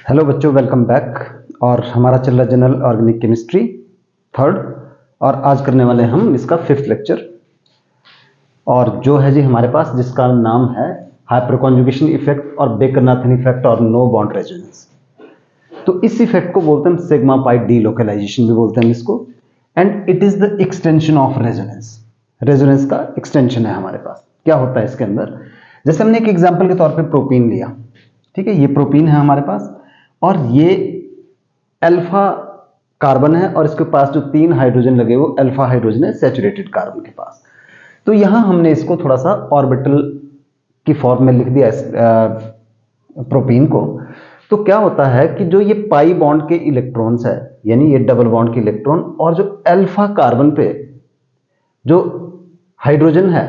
Hello बच्चों, welcome back. और हमारा चल रहा है जनरल ऑर्गेनिक केमिस्ट्री थर्ड, और आज करने वाले हम इसका फिफ्थ लेक्चर, और जो है जी हमारे पास जिसका नाम है हाइपर कॉन्जुगेशन इफेक्ट और बेकर-नाथन इफेक्ट और नो बॉन्ड रेजोनेंस। तो इस इफेक्ट को बोलते हैं सिग्मा पाई डी लोकलाइजेशन भी बोलते हैं इसको, and it is the extension of resonance. Resonance का एक्सटेंशन है हमारे पास। क्या होता है इसके अंदर, जैसे हमने एक एग्जाम्पल के तौर पे प्रोपीन लिया, ठीक है, ये प्रोपीन है हमारे पास और ये अल्फा कार्बन है और इसके पास जो 3 हाइड्रोजन लगे वो अल्फा हाइड्रोजन है सैचुरेटेड कार्बन के पास। तो यहां हमने इसको थोड़ा सा ऑर्बिटल की फॉर्म में लिख दिया प्रोपीन को। तो क्या होता है कि जो ये पाई बॉन्ड के इलेक्ट्रॉन्स है, यानी ये डबल बॉन्ड के इलेक्ट्रॉन और जो अल्फा कार्बन पे जो हाइड्रोजन है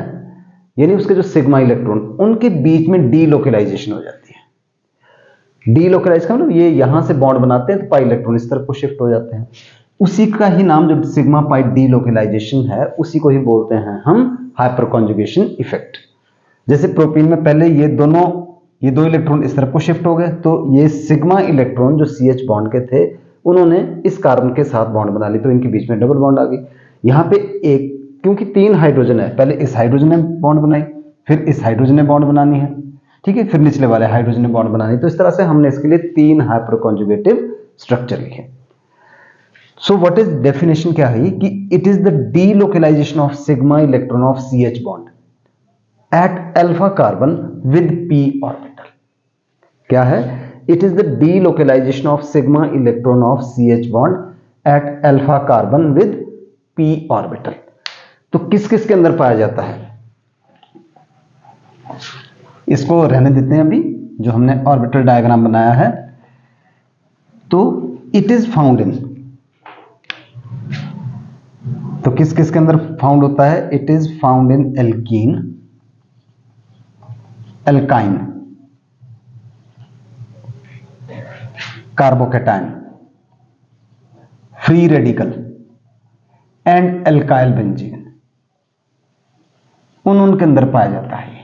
यानी उसके जो सिग्मा इलेक्ट्रॉन, उनके बीच में डीलोकलाइजेशन हो जाती है। डीलोकलाइज का मतलब ये यहां से बॉन्ड बनाते हैं तो पाई इलेक्ट्रॉन इस तरफ को शिफ्ट हो जाते हैं। उसी का ही नाम जो सिग्मा पाई डीलोकलाइजेशन है उसी को ही बोलते हैं हम हाइपर कॉन्जुगेशन इफेक्ट। जैसे प्रोपीन में पहले ये दो इलेक्ट्रॉन इस तरफ को शिफ्ट हो गए, तो ये सिग्मा इलेक्ट्रॉन जो CH बॉन्ड के थे उन्होंने इस कार्बन के साथ बॉन्ड बना ली, तो इनके बीच में डबल बॉन्ड आ गई। यहां पे एक, क्योंकि 3 हाइड्रोजन है, पहले इस हाइड्रोजन ने बॉन्ड बनाई, फिर इस हाइड्रोजन ने बॉन्ड बनानी है, ठीक है, फिर निचले वाले हाइड्रोजन ने बॉन्ड बनानी। तो इस तरह से हमने इसके लिए 3 हाइपर कॉन्जुगेटिव स्ट्रक्चर लिखे। सो व्हाट इज डेफिनेशन, क्या है कि it is the delocalization of sigma electron of CH bond at alpha carbon with p orbital. क्या है, it is the delocalization of sigma electron of CH bond at alpha carbon with p orbital. तो किस किस के अंदर पाया जाता है, इसको रहने देते हैं अभी, जो हमने ऑर्बिटल डायग्राम बनाया है। तो इट इज फाउंड इन, तो किस किस के अंदर फाउंड होता है, it is found in alkene, alkyne, carbocation, free radical and alkyl benzene, उनके अंदर पाया जाता है।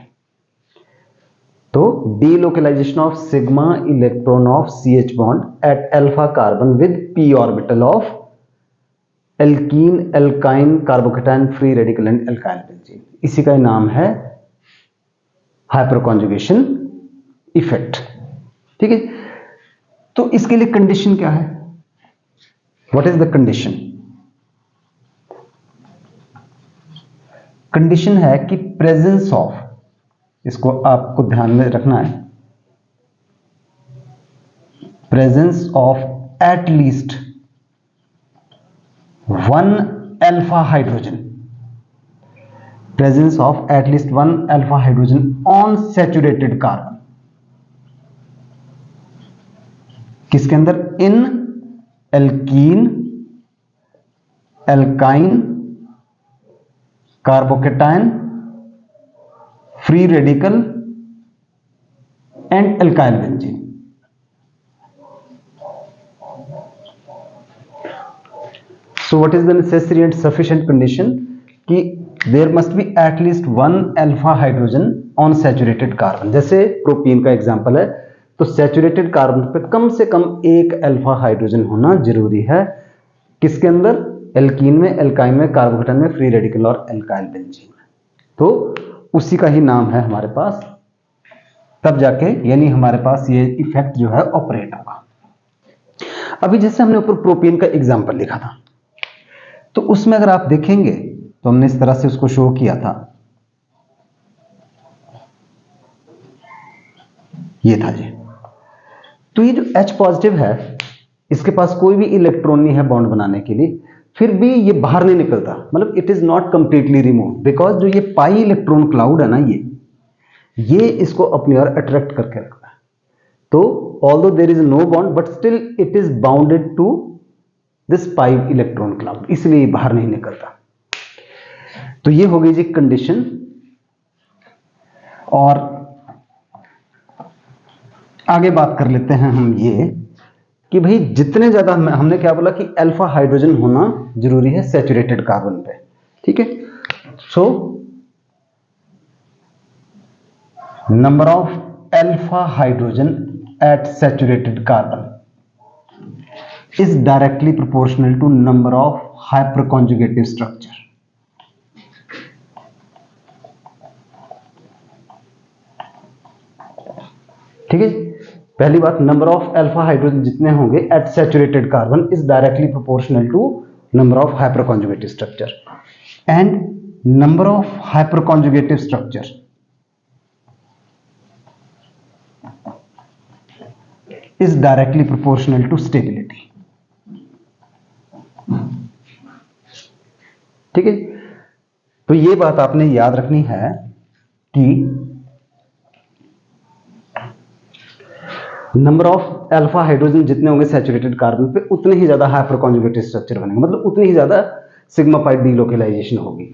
तो delocalization of sigma electron of CH bond at alpha carbon with p orbital of alkene, alkyne, carbocation, free radical and alkyl benzene, इसी का नाम है हाइपर कॉन्जुगेशन इफेक्ट। ठीक है, तो इसके लिए कंडीशन क्या है, what is the condition? Condition है कि प्रेजेंस ऑफ, इसको आपको ध्यान में रखना है, presence of at least 1 alpha hydrogen, presence of at least 1 alpha hydrogen on saturated carbon. किसके अंदर? In alkene, alkyne, carbocation, free radical and alkyl benzene. So what is the necessary and sufficient condition कि there must be at least 1 alpha hydrogen on saturated carbon। जैसे propene का example है, तो saturated carbon पे कम से कम 1 alpha hydrogen होना जरूरी है। किसके अंदर? एल्कीन में, एल्काइन में, कार्बोकेटाइन में, फ्री रेडिकल और एल्काइल बेंजीन में। तो उसी का ही नाम है हमारे पास, तब जाके यानी हमारे पास ये इफेक्ट जो है ऑपरेट होगा। अभी जैसे हमने ऊपर प्रोपीन का एग्जांपल लिखा था, तो उसमें अगर आप देखेंगे तो हमने इस तरह से उसको शो किया था, ये था जी। तो ये जो H पॉजिटिव है, इसके पास कोई भी इलेक्ट्रॉन नहीं है बॉन्ड बनाने के लिए, फिर भी ये बाहर नहीं निकलता, मतलब it is not completely remove, because जो ये पाई इलेक्ट्रॉन क्लाउड है ना, ये इसको अपनी ओर अट्रैक्ट करके रखता है। तो although there is no bond but still it is bounded to this pi electron cloud, इसलिए बाहर नहीं निकलता। तो ये हो गई जी कंडीशन। और आगे बात कर लेते हैं हम ये कि भाई जितने ज्यादा हमने क्या बोला कि अल्फा हाइड्रोजन होना जरूरी है सैचुरेटेड कार्बन पे, ठीक है। So number of alpha hydrogen at saturated carbon is directly proportional to number of hyperconjugative structure. ठीक है, पहली बात, नंबर ऑफ अल्फा हाइड्रोजन जितने होंगे at saturated carbon is directly proportional to number of hyperconjugative structure, and number of hyperconjugative structure is directly proportional to stability. ठीक है, तो ये बात आपने याद रखनी है कि नंबर ऑफ अल्फा हाइड्रोजन जितने होंगे सैचुरेटेड कार्बन पे उतने ही ज्यादा हाइपरकॉन्जुगेटिव स्ट्रक्चर बनेंगे, मतलब उतनी ही ज्यादा सिग्मा पाई डीलोकेलाइजेशन होगी।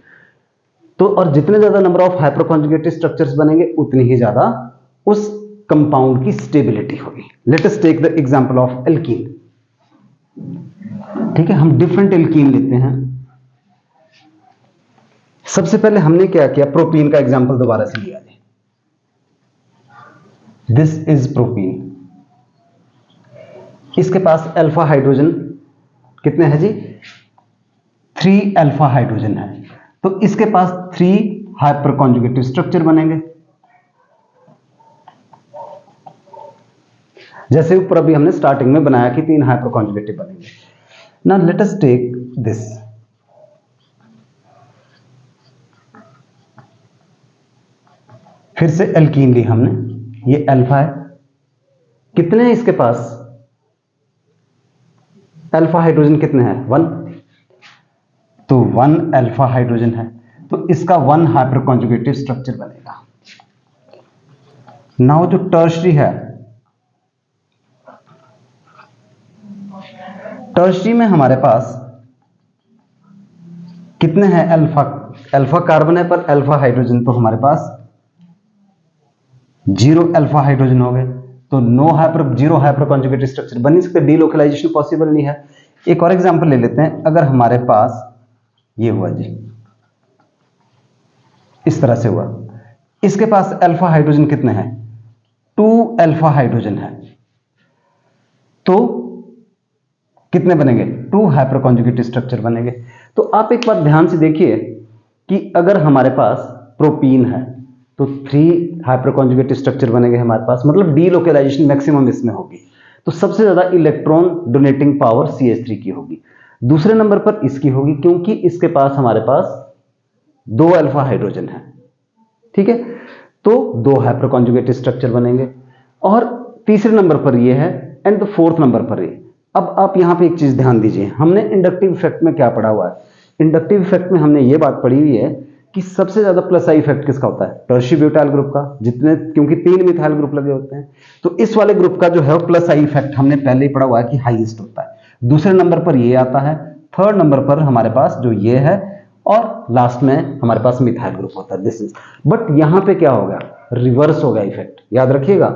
तो और जितने ज्यादा नंबर ऑफ हाइपरकॉन्जुगेटिव स्ट्रक्चर्स बनेंगे उतनी ही ज्यादा उस कंपाउंड की स्टेबिलिटी होगी। Let us take the example of alkene. ठीक है, हम डिफरेंट एल्कीन लेते हैं। सबसे पहले हमने क्या किया, प्रोपीन का एग्जांपल दोबारा से लिया जाए। दिस इज प्रोपीन, इसके पास अल्फा हाइड्रोजन कितने हैं जी, 3 अल्फा हाइड्रोजन है, तो इसके पास 3 हाइपरकॉन्जुगेटिव स्ट्रक्चर बनेंगे। जैसे ऊपर अभी हमने स्टार्टिंग में बनाया कि 3 हाइपरकॉन्जुगेटिव बनेंगे। Now let us take this, फिर से एल्कीन ली हमने, ये अल्फा है, कितने हैं इसके पास, अल्फा हाइड्रोजन कितने हैं, 1, तो 1 अल्फा हाइड्रोजन है, तो इसका 1 हाइपरकॉन्जुगेटिव स्ट्रक्चर बनेगा। नाउ जो टर्शरी है, टर्शरी में हमारे पास कितने हैं, अल्फा कार्बन है पर अल्फा हाइड्रोजन तो हमारे पास 0 अल्फा हाइड्रोजन हो गए, तो जीरो हाइपरकॉन्जुगेटिव स्ट्रक्चर बन नहीं सकते, डीलोकलाइजेशन पॉसिबल नहीं है। एक और एग्जांपल ले लेते हैं, अगर हमारे पास ये हुआ जी, इस तरह से हुआ, इसके पास अल्फा हाइड्रोजन कितने हैं, 2 अल्फा हाइड्रोजन है, तो कितने बनेंगे, 2 हाइपरकॉन्जुगेटिव स्ट्रक्चर बनेंगे। तो आप एक बात ध्यान से देखिए कि अगर हमारे पास प्रोपीन है तो 3 हाइपरकॉन्जुगेटिव स्ट्रक्चर बनेंगे हमारे पास, मतलब डीलोकलाइजेशन मैक्सिमम इसमें होगी, तो सबसे ज्यादा इलेक्ट्रॉन डोनेटिंग पावर CH3 की होगी। दूसरे नंबर पर इसकी होगी क्योंकि इसके पास हमारे पास 2 अल्फा हाइड्रोजन है। ठीक है, तो 2 हाइपरकॉन्जुगेटिव स्ट्रक्चर बनेंगे। और तीसरे नंबर पर ये है, एंड फोर्थ नंबर पर ये। अब आप यहां पे एक चीज ध्यान दीजिए, हमने इंडक्टिव इफेक्ट में क्या पढ़ा हुआ है, इंडक्टिव इफेक्ट में हमने ये बात पढ़ी हुई है कि सबसे ज्यादा प्लस आई इफेक्ट किसका होता है, टर्शियरी ब्यूटाइल ग्रुप का, जितने, क्योंकि 3 मिथाइल ग्रुप लगे होते हैं, तो इस वाले ग्रुप का जो है प्लस आई इफेक्ट हमने पहले ही पढ़ा हुआ है कि हाईएस्ट होता है। दूसरे नंबर पर ये आता है, थर्ड नंबर पर हमारे पास जो ये है, और लास्ट में हमारे पास मिथाइल ग्रुप होता है, दिस इज। बट यहां पे क्या होगा, रिवर्स होगा इफेक्ट, याद रखिएगा।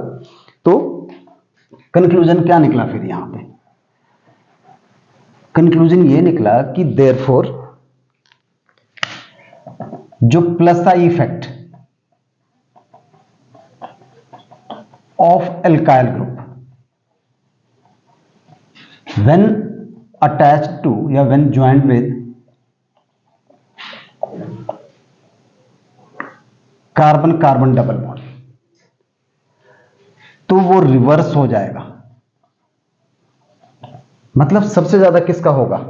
तो कंक्लूजन क्या निकला फिर यहां पे, कंक्लूजन ये निकला कि देयरफॉर जो plus I effect of alkyl group when attached to या when joint with carbon carbon double bond, तो वो रिवर्स हो जाएगा। मतलब सबसे ज्यादा किसका होगा,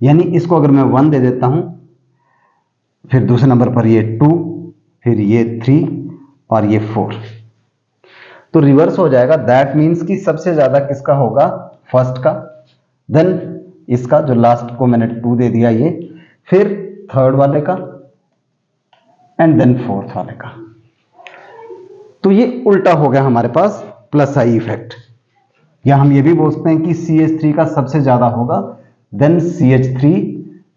यानी इसको अगर मैं 1 दे देता हूं, फिर दूसरे नंबर पर ये 2, फिर ये 3 और ये 4, तो रिवर्स हो जाएगा। दैट मीन्स कि सबसे ज्यादा किसका होगा, फर्स्ट का, देन इसका जो लास्ट को मैंने 2 दे दिया ये, फिर थर्ड वाले का, एंड देन फोर्थ वाले का। तो ये उल्टा हो गया हमारे पास प्लस आई इफेक्ट, या हम ये भी बोल सकते हैं कि CH3 का सबसे ज्यादा होगा, देन CH3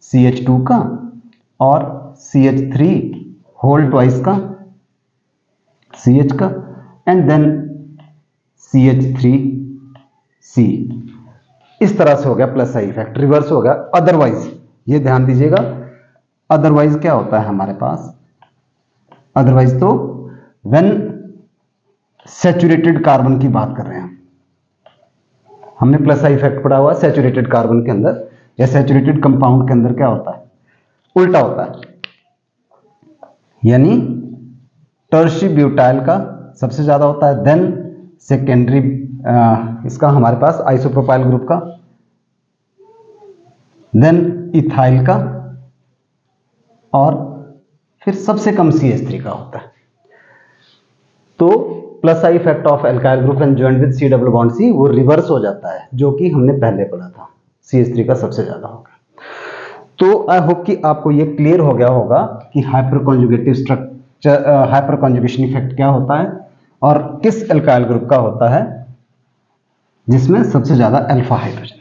CH2 का, और CH3 होल ट्वाइस का CH का, एंड देन CH3C। इस तरह से हो गया प्लस आई इफेक्ट, रिवर्स हो गया। अदरवाइज ये ध्यान दीजिएगा, अदरवाइज क्या होता है हमारे पास, अदरवाइज तो व्हेन सैचुरेटेड कार्बन की बात कर रहे हैं, हमने प्लस आई इफेक्ट पढ़ा हुआ सैचुरेटेड कार्बन के अंदर या सैचुरेटेड कंपाउंड के अंदर क्या होता है, उल्टा होता है, यानी टर्शियरी ब्यूटाइल का सबसे ज्यादा होता है, देन सेकेंडरी इसका हमारे पास आइसोप्रोपाइल ग्रुप का, देन इथाइल का, और फिर सबसे कम CH3 का होता है। तो plus I effect of alkyl group and joint with C double bond C वो रिवर्स हो जाता है, जो कि हमने पहले पढ़ा था, CH3 का सबसे ज्यादा होगा। तो आई होप कि आपको ये क्लियर हो गया होगा कि hyper conjugative structure, hyper conjugation effect क्या होता है और किस एल्काइल ग्रुप का होता है जिसमें सबसे ज्यादा अल्फा हाइड्रोजन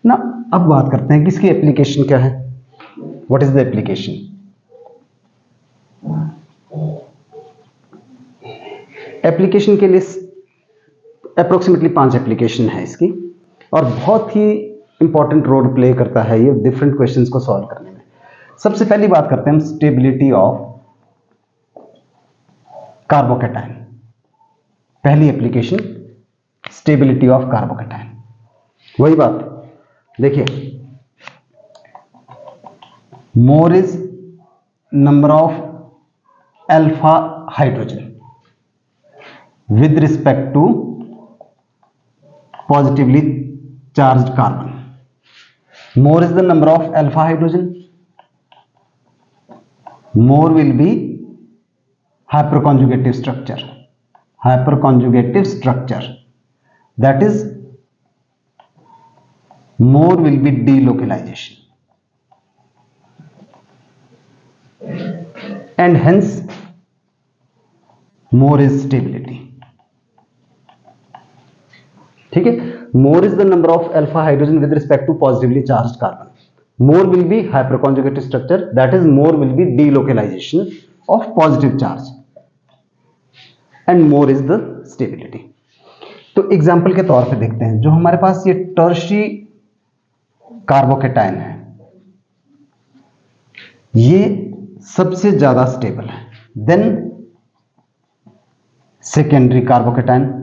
ना। अब बात करते हैं कि इसकी एप्लीकेशन क्या है, what is the application. Application के लिए अप्रोक्सीमेटली 5 एप्लीकेशन है इसकी, और बहुत ही इंपॉर्टेंट रोल प्ले करता है ये डिफरेंट क्वेश्चंस को सॉल्व करने में। सबसे पहली बात करते हैं हम स्टेबिलिटी ऑफ कार्बोकैटायन। पहली एप्लीकेशन स्टेबिलिटी ऑफ कार्बोकैटायन। वही बात देखिए, more is number of alpha hydrogen with respect to positively charged carbon. More is the number of alpha hydrogen, more will be hyperconjugative structure. Hyperconjugative structure, that is more will be delocalization, and hence more is stability. ठीक है, more is the number of alpha hydrogen with respect to positively charged carbon, more will be hyperconjugative structure, that is more will be delocalisation of positive charge, and more is the stability. तो example के तौर पे देखते हैं, जो हमारे पास ये tertiary carbocation है, ये सबसे ज्यादा स्टेबल है, देन सेकेंडरी कार्बोकैटायन,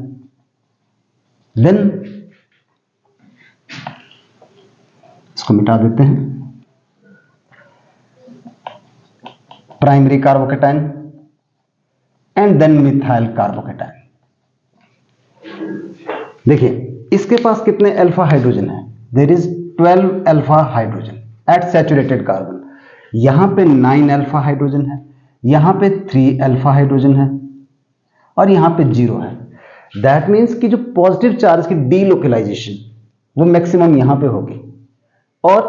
देन इसको मिटा देते हैं, primary carbocation, and then methyl carbocation. देखिए इसके पास कितने अल्फा हाइड्रोजन है, there is 12 alpha hydrogen at saturated carbon. यहां पे 9 अल्फा हाइड्रोजन है, यहां पे 3 अल्फा हाइड्रोजन है, और यहां पे 0 है। दैट मीन्स कि जो पॉजिटिव चार्ज की डीलोकलाइजेशन वो मैक्सिमम यहां पे होगी और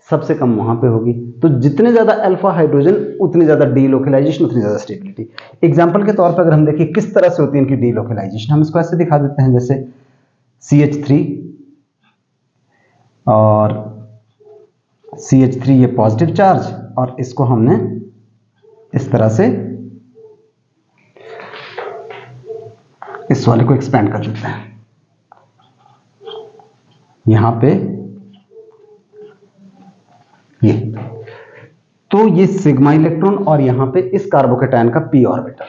सबसे कम वहां पे होगी। तो जितने ज्यादा अल्फा हाइड्रोजन उतनी ज्यादा डीलोकलाइजेशन, उतनी ज्यादा स्टेबिलिटी। एग्जांपल के तौर पर अगर हम देखिए किस तरह से होती है इनकी डीलोकलाइजेशन, हम इसको ऐसे दिखा देते हैं, जैसे CH3 और CH3 ये पॉजिटिव चार्ज, और इसको हमने इस तरह से इस वाले को एक्सपेंड कर देते हैं, यहां पे ये, तो ये सिग्मा इलेक्ट्रॉन और यहां पे इस कार्बोकैटायन का p ऑर्बिटल,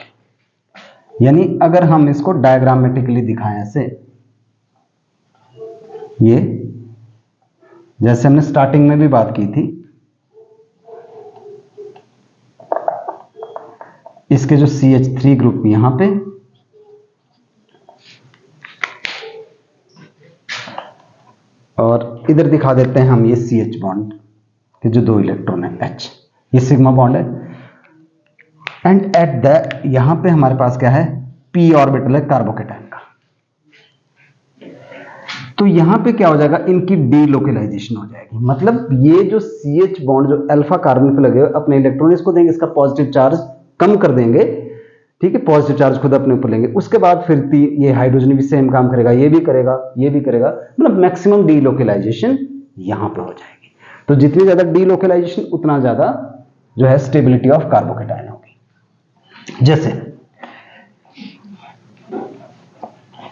यानी अगर हम इसको डायग्रामेटिकली दिखाएं ऐसे, ये जैसे हमने स्टार्टिंग में भी बात की थी, इसके जो CH3 ग्रुप यहां पे, और इधर दिखा देते हैं हम ये CH बॉन्ड के जो 2 इलेक्ट्रॉन है H, ये सिग्मा बॉन्ड है, एंड एट द यहां पे हमारे पास क्या है, p ऑर्बिटल है कार्बोकैटायन का। तो यहां पे क्या हो जाएगा, इनकी डीलोकलाइजेशन हो जाएगी, मतलब ये जो CH बॉन्ड जो अल्फा कार्बन पे लगे हुए अपने इलेक्ट्रॉन इसको देंगे, इसका पॉजिटिव चार्ज कम कर देंगे, ठीक है, पॉजिटिव चार्ज खुद अपने ऊपर लेंगे, उसके बाद फिर ये हाइड्रोजन भी सेम काम करेगा, ये भी करेगा, ये भी करेगा, मतलब मैक्सिमम डीलोकलाइजेशन यहां पे हो जाएगी। तो जितनी ज्यादा डीलोकलाइजेशन उतना ज्यादा जो है स्टेबिलिटी ऑफ कार्बोकैटायन होगी। जैसे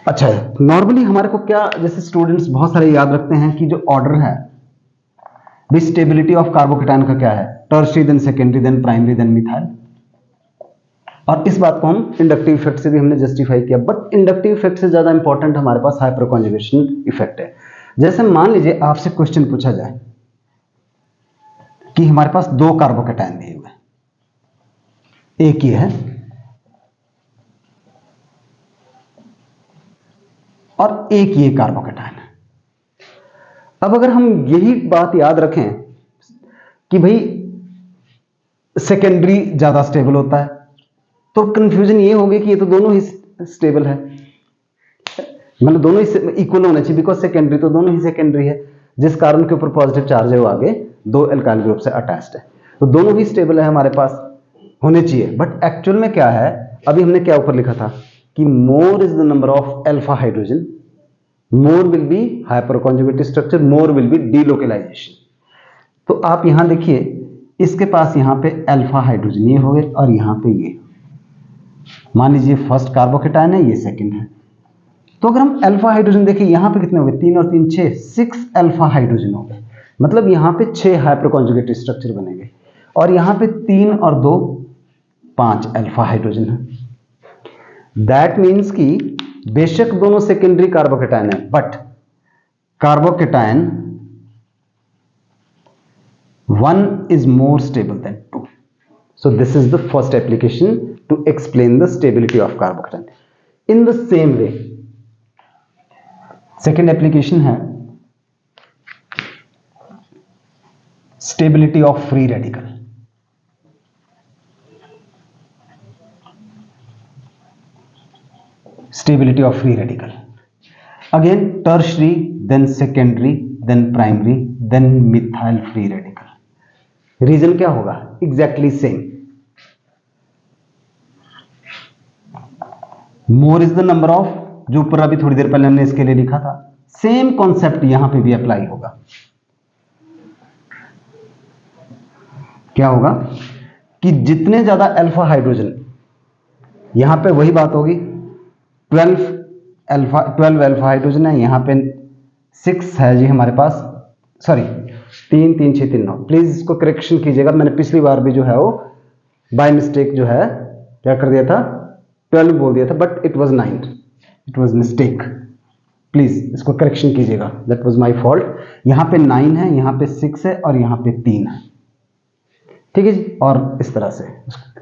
अच्छा नॉर्मली हमारे को क्या, जैसे स्टूडेंट्स बहुत सारे याद रखते हैं कि जो ऑर्डर है भी स्टेबिलिटी ऑफ कार्बोकैटायन का क्या है, tertiary then secondary then primary then methyl, और इस बात को हम इंडक्टिव इफेक्ट से भी हमने जस्टिफाई किया, बट इंडक्टिव इफेक्ट से ज्यादा इंपॉर्टेंट हमारे पास हाइपर कॉन्जुगेशन इफेक्ट है। जैसे मान लीजिए आपसे क्वेश्चन पूछा जाए कि हमारे पास दो कार्बोकेटायन दिए हुए हैं, एक ये है और एक ये कार्बोकेटायन है। अब अगर हम यही बात याद रखें कि भाई सेकेंडरी ज्यादा स्टेबल होता है, तो कंफ्यूजन ये होगी कि ये तो दोनों ही स्टेबल है, मतलब दोनों ही इक्वल होने चाहिए, बिकॉज सेकेंडरी तो दोनों ही सेकेंडरी है, जिस कार्बन के ऊपर पॉजिटिव चार्ज है वो आगे दो एल्काइल ग्रुप से अटैच्ड है, तो दोनों ही स्टेबल है हमारे पास होने चाहिए। बट एक्चुअल में क्या है, अभी हमने क्या ऊपर लिखा था कि more is the number of alpha hydrogen, more will be hyperconjugated structure, more will be delocalization. तो आप यहां देखिए, इसके पास यहां पे अल्फा हाइड्रोजन ये हो गए और यहां पे ये, मान लीजिए फर्स्ट कार्बोकेटायन है, ये सेकंड है। तो अगर हम अल्फा हाइड्रोजन देखिए, यहां पे कितने हो गए, 3 और 3 6, 6 अल्फा हाइड्रोजन हो गए, मतलब यहां पे 6 हाइपर कॉन्जुगेटेड स्ट्रक्चर बनेंगे, और यहां पे 3 और 2 5 अल्फा हाइड्रोजन है। दैट मीन्स कि बेशक दोनों सेकेंडरी कार्बोकेटायन है, but carbocation 1 is more stable than 2. So this is the first application to explain the stability of carbocation. In the same way, second application है stability of free radical. Stability of free radical. Again tertiary, then secondary, then primary, then methyl free radical. Reason क्या होगा, exactly same, more is the number of, जो ऊपर अभी थोड़ी देर पहले हमने इसके लिए लिखा था, सेम कॉन्सेप्ट यहां पे भी अप्लाई होगा। क्या होगा कि जितने ज्यादा अल्फा हाइड्रोजन, यहां पे वही बात होगी, 12 अल्फा हाइड्रोजन है, यहां पे 6 है जी हमारे पास, सॉरी 3 3 6 3 9, प्लीज इसको करेक्शन कीजिएगा, मैंने पिछली बार भी जो है वो बाय मिस्टेक जो है क्या कर दिया था, 12 बोल दिया था, but it was 9, it was mistake, please इसको करेक्शन कीजिएगा, दैट वाज माय फॉल्ट। यहां पे 9 है, यहां पे 6 है और यहां पे 3 है, ठीक है जी, और इस तरह से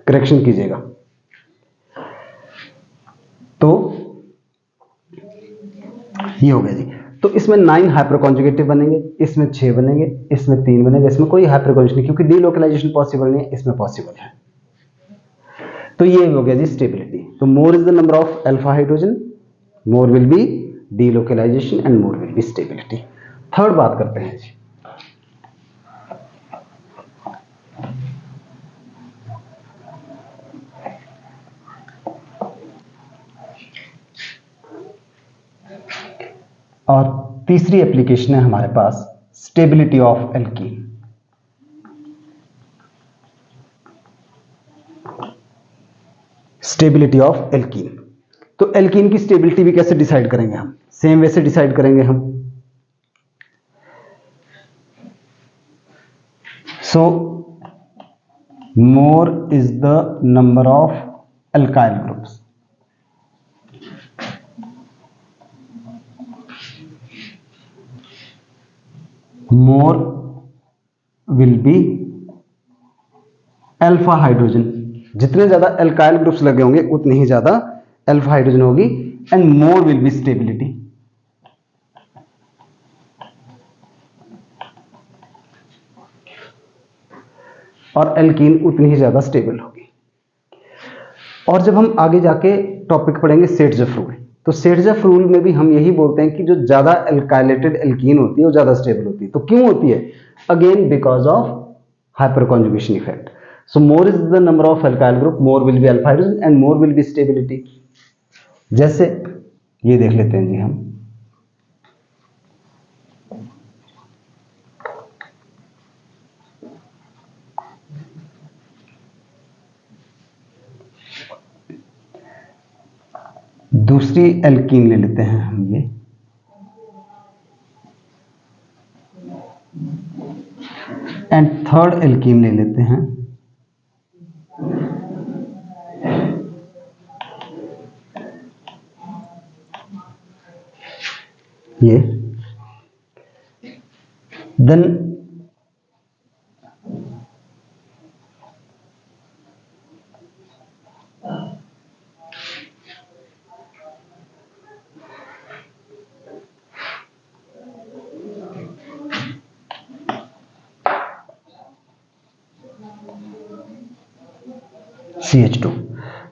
करेक्शन कीजिएगा। तो ये हो गया जी। तो इसमें 9 हाइपर कॉन्जुगेटिव बनेंगे, इसमें 6 बनेंगे, इसमें 3 बनेंगे, इसमें कोई हाइपर कॉन्जुगेशन नहीं, क्योंकि डीलोकलाइजेशन पॉसिबल नहीं है, इसमें पॉसिबल है। तो ये हो गया जी स्टेबिलिटी। तो more is the number of alpha hydrogen, more will be delocalisation and more will be stability. Third बात करते हैं जी, और तीसरी एप्लीकेशन है हमारे पास stability of alkene. Stability of alkene, तो एल्कीन की स्टेबिलिटी भी कैसे डिसाइड करेंगे हम, सेम वे से डिसाइड करेंगे हम। So more is the number of alkyl groups, more will be alpha hydrogen, जितने ज्यादा अल्काइल ग्रुप्स लगे होंगे उतनी ही ज्यादा अल्फा हाइड्रोजन होगी, and more will be stability, और एल्कीन उतनी ही ज्यादा स्टेबल होगी। और जब हम आगे जाके टॉपिक पढ़ेंगे सेट्जफ रूल, तो सेट्जफ रूल में भी हम यही बोलते हैं कि जो ज्यादा अल्काइलेटेड एल्कीन होती है वो ज्यादा स्टेबल होती है। तो क्यों होती है, again because of hyperconjugation effect. So more is the number of alkyl group, more will be alpha hydrogen and more will be stability. जैसे ये देख लेते हैं जी हम, दूसरी एल्कीन ले लेते हैं हम, ये एंड थर्ड एल्कीन ले लेते हैं, ये देन CH2।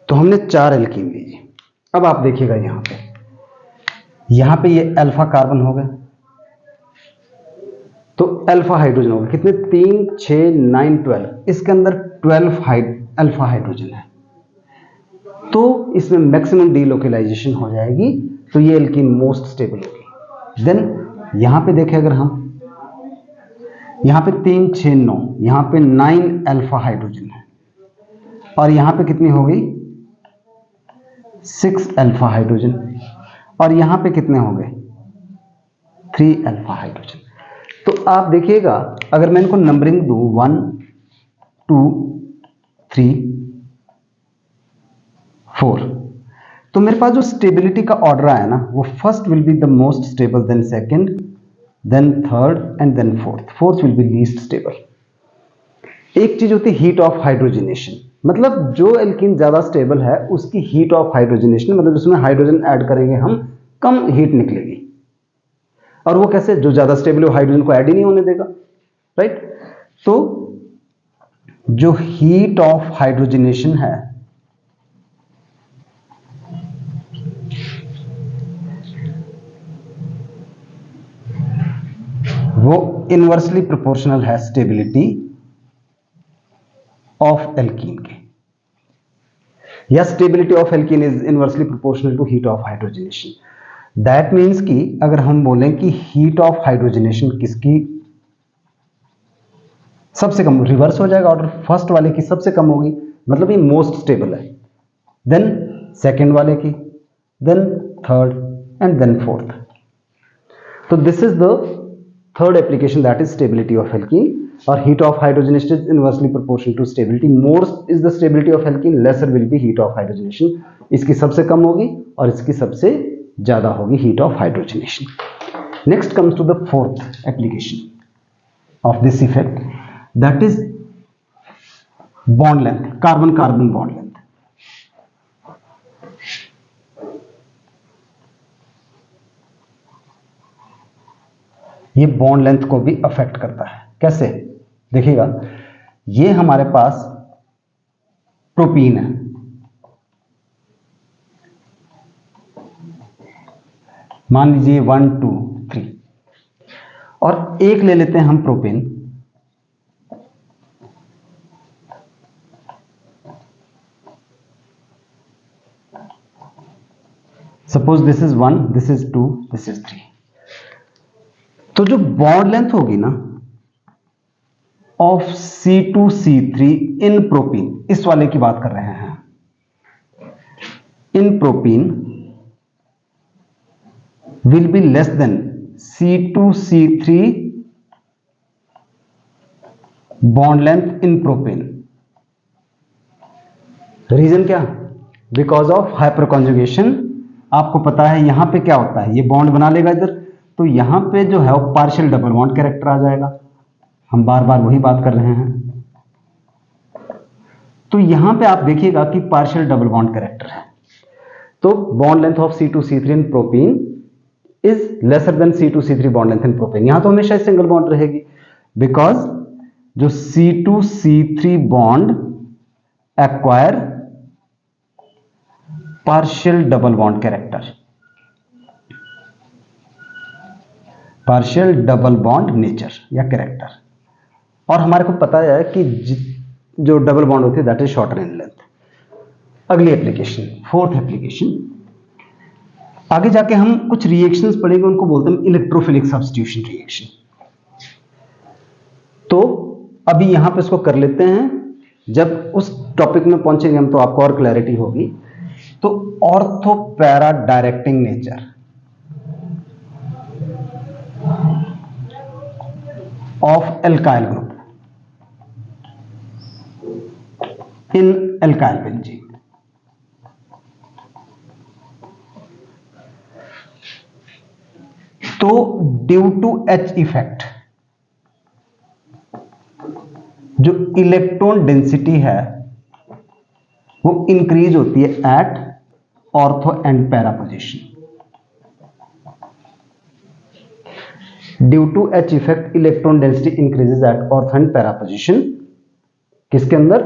तो हमने 4 एल्कीन लीजिए। अब आप देखिएगा यहां पे ये अल्फा कार्बन हो गए, तो अल्फा हाइड्रोजन हो गए कितने, 3 6 9 12। इसके अंदर 12 अल्फा हाइड्रोजन है, तो इसमें मैक्सिमम डीलोकेलाइजेशन हो जाएगी, तो ये एल्कीन मोस्ट स्टेबल होगी। देन यहां पे देखें अगर हम, यहां पे 3 6 9, यहां पे 9 अल्फा हाइड्रोजन है, और यहां पे कितनी हो गई, 6 अल्फा हाइड्रोजन, और यहां पे कितने हो गए, 3 अल्फा हाइड्रोजन। तो आप देखिएगा अगर मैं इनको नंबरिंग दूं 1 2 3 4, तो मेरे पास जो स्टेबिलिटी का ऑर्डर आया ना, वो first will be the most stable, then second, then third and then fourth. Fourth will be least stable. एक चीज होती है हीट ऑफ हाइड्रोजनेशन, मतलब जो एल्कीन ज्यादा स्टेबल है उसकी हीट ऑफ हाइड्रोजनेशन, मतलब जिसमें हाइड्रोजन ऐड करेंगे हम, कम हीट निकलेगी। और वो कैसे, जो ज्यादा स्टेबल है हाइड्रोजन को ऐड ही नहीं होने देगा, राइट। तो जो हीट ऑफ हाइड्रोजनेशन है वो इनवर्सली प्रोपोर्शनल है स्टेबिलिटी ऑफ एल्कीन के, या stability of alkene is inversely proportional to heat of hydrogenation. That means कि अगर हम बोलें कि हीट ऑफ हाइड्रोजनेशन किसकी सबसे कम, रिवर्स हो जाएगा ऑर्डर, फर्स्ट वाले की सबसे कम होगी, मतलब ये मोस्ट स्टेबल है, देन सेकेंड वाले की, then third and then fourth. तो this is the third application, that is stability of alkene. और heat of hydrogenation is inversely proportional to stability, more is the stability of alkene, lesser will be heat of hydrogenation. इसकी सबसे कम होगी और इसकी सबसे ज्यादा होगी heat of hydrogenation. Next comes to the fourth application of this effect, that is bond length, carbon carbon bond length. ये बॉन्ड लेंथ को भी अफेक्ट करता है, कैसे देखिएगा, ये हमारे पास प्रोपीन है, मान लीजिए 1 2 3, और एक ले लेते हैं हम propane, suppose this is 1, this is 2, this is 3। तो जो बॉन्ड लेंथ होगी ना ऑफ C2C3 इन प्रोपीन, इस वाले की बात कर रहे हैं, in propene will be less than C2C3 bond length in propane. Reason क्या, बिकॉज ऑफ हाइपर कॉन्जुगेशन। आपको पता है यहां पे क्या होता है, ये बॉन्ड बना लेगा इधर, तो यहां पे जो है वो पार्शियल डबल बॉन्ड कैरेक्टर आ जाएगा, हम बार बार वही बात कर रहे हैं। तो यहां पे आप देखिएगा कि पार्शियल डबल बॉन्ड कैरेक्टर है, तो bond length of C2C3 in propene is lesser than C2C3 bond length in propane. यहां तो हमेशा सिंगल बॉन्ड रहेगी, बिकॉज जो C2C3 bond acquire partial double bond character, partial double bond nature या character. और हमारे को पता है कि जो डबल बॉन्ड होती है that is shorter in length. अगली एप्लीकेशन, फोर्थ एप्लीकेशन, आगे जाके हम कुछ रिएक्शंस पढ़ेंगे, उनको बोलते हैं इलेक्ट्रोफिलिक सब्स्टिट्यूशन रिएक्शन। तो अभी यहां पे इसको कर लेते हैं, जब उस टॉपिक में पहुंचेंगे हम तो आपको और क्लैरिटी होगी। तो ortho para directing nature of alkyl group in alkyl benzene. तो ड्यू टू H इफेक्ट, जो इलेक्ट्रॉन डेंसिटी है वो इंक्रीज होती है at ortho and para position. Due to H effect electron density increases at ortho and para position, किसके अंदर?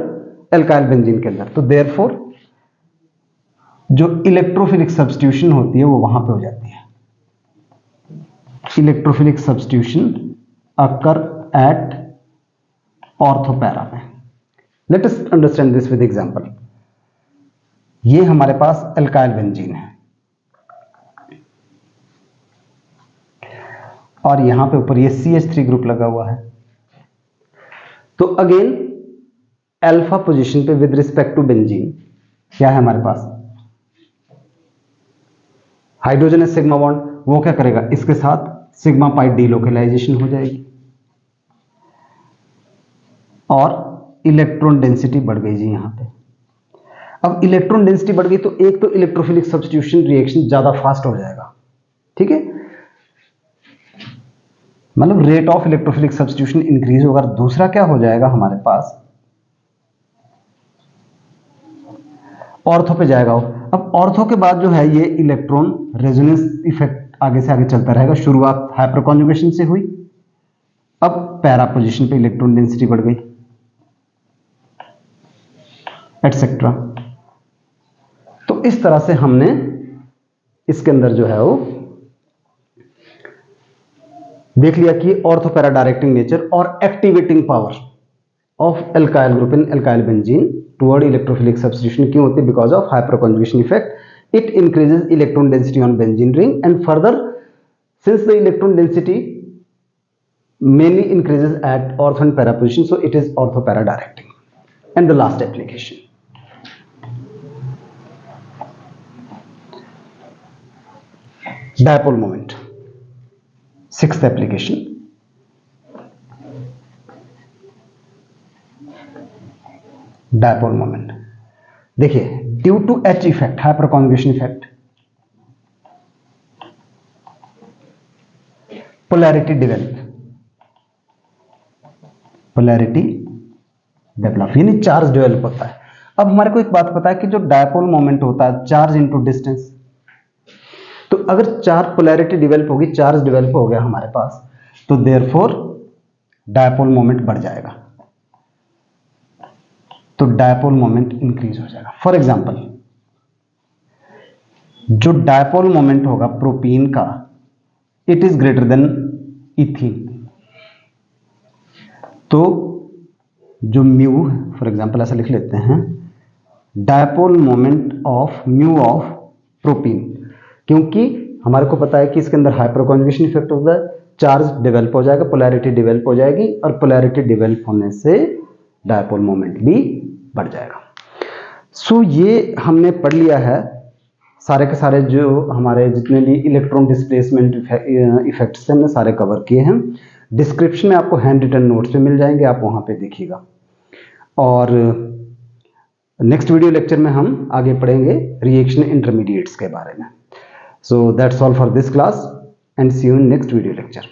Alkyl benzene के अंदर। तो देयरफॉर जो इलेक्ट्रोफिलिक सब्स्टिट्यूशन होती है वो वहां पे हो जाती है। Electrophilic substitution occur at ortho para में। Let us understand this with example. ये हमारे पास एल्काइल बेंजीन है और यहां पे ऊपर ये CH3 ग्रुप लगा हुआ है। तो अगेन अल्फा पोजीशन पे विद रिस्पेक्ट टू बेंजीन क्या है हमारे पास? हाइड्रोजन सिग्मा बॉन्ड, वो क्या करेगा? इसके साथ सिग्मा पाई डीलोकेलाइजेशन हो जाएगी और इलेक्ट्रॉन डेंसिटी बढ़ गई जी यहां पे। अब इलेक्ट्रॉन डेंसिटी बढ़ गई तो एक तो इलेक्ट्रोफिलिक सब्स्टिट्यूशन रिएक्शन ज्यादा फास्ट हो जाएगा, ठीक है, मतलब rate of electrophilic substitution increase होगा। दूसरा क्या हो जाएगा हमारे पास? ऑर्थो पे जाएगा। अब ऑर्थो के बाद जो है ये इलेक्ट्रॉन रेजोनेंस इफेक्ट आगे से आगे चलता रहेगा। शुरुआत हाइपर कॉन्जुगेशन से हुई, अब पैरा पोजीशन पे इलेक्ट्रॉन डेंसिटी बढ़ गई, एटसेट्रा। तो इस तरह से हमने इसके अंदर जो है वो देख लिया कि ऑर्थो पैरा डायरेक्टिंग नेचर और activating power of alkyl group in alkyl benzene toward electrophilic substitution क्यों होती है? Because of hyperconjugation effect. It increases electron density on benzene ring and further since the electron density mainly increases at ortho and para position, so it is ortho para directing. And the last application, dipole moment, sixth application, dipole moment। देखिए due to H effect, hyperconjugation effect, polarity develop, polarity develop यानी charge develop होता है। अब हमारे को एक बात पता है कि जो डायपोल मोमेंट होता है चार्ज इनटू डिस्टेंस, तो अगर चार्ज पोलैरिटी डेवलप होगी, चार्ज डेवलप हो गया हमारे पास, तो देयरफॉर डायपोल मोमेंट बढ़ जाएगा, तो डायपोल मोमेंट इंक्रीज हो जाएगा। फॉर एग्जांपल जो डायपोल मोमेंट होगा प्रोपीन का, it is greater than ethene, तो जो म्यू, फॉर एग्जांपल ऐसा लिख लेते हैं, dipole moment of mu of propene, क्योंकि हमारे को पता है कि इसके अंदर हाइपर कॉन्जुगेशन इफेक्ट होता है, चार्ज डेवलप हो जाएगा, पोलैरिटी डेवलप हो जाएगी और पोलैरिटी डेवलप होने से डायपोल मोमेंट भी बढ़ जाएगा। सो ये हमने पढ़ लिया है सारे के सारे जो हमारे जितने भी इलेक्ट्रॉन डिस्प्लेसमेंट इफेक्ट्स हमने सारे कवर किए हैं। डिस्क्रिप्शन में आपको हैंड रिटन नोट्स पे मिल जाएंगे, आप वहां पे देखिएगा। और नेक्स्ट वीडियो लेक्चर में हम आगे पढ़ेंगे रिएक्शन इंटरमीडिएट्स के बारे में। So that's all for this class and see you in next video lecture.